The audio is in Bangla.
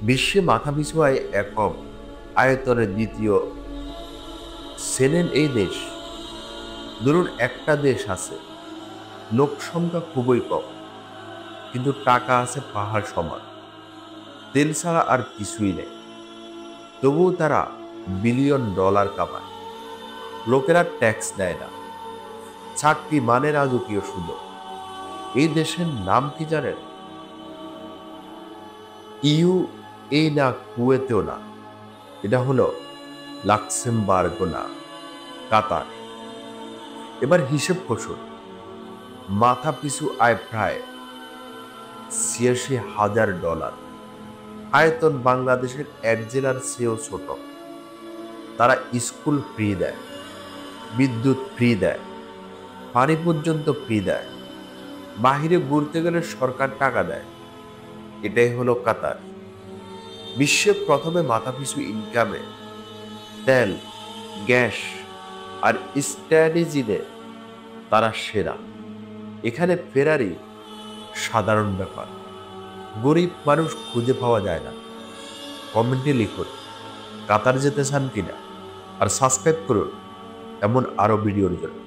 বিশ্বে মাথাপিছু আয় একক আয়তনের দ্বিতীয় শ্রেণীর এই দেশ। ধরুন একটা দেশ আছে, লোক সংখ্যা খুবই কম, কিন্তু টাকা আছে পাহাড় সমান, তেল ছাড়া আর কিছুই নেই। তবুও তারা বিলিয়ন ডলার কামায়। লোকেরা ট্যাক্স দেয় না, চাকরি মানে রাজকীয় সুযোগ। এই দেশের নাম কি জানেন? ইউএ না, কুয়েতেও না, এটা হলো লাক্সেমবার্গ না, কাতার। এবার হিসেব কষুন, মাথা পিছু আয় প্রায় ৮৬,০০০ ডলার। আয়তন বাংলাদেশের এক জেলার চেয়েও ছোট। তারা স্কুল ফ্রি দেয়, বিদ্যুৎ ফ্রি দেয়, পানি পর্যন্ত ফ্রি দেয়। বাহিরে ঘুরতে গেলে সরকার টাকা দেয়। এটাই হলো কাতার। বিশ্বে প্রথমে মাথাপিছু ইনকামে তেল, গ্যাস আর স্ট্র্যাটেজিতে তারা সেরা। এখানে ফেরারি সাধারণ ব্যাপার, গরিব মানুষ খুঁজে পাওয়া যায় না। কমেন্টে লিখুন কাতার যেতে চান কিনা, আর সাবস্ক্রাইব করুন এমন আরো ভিডিওর জন্য।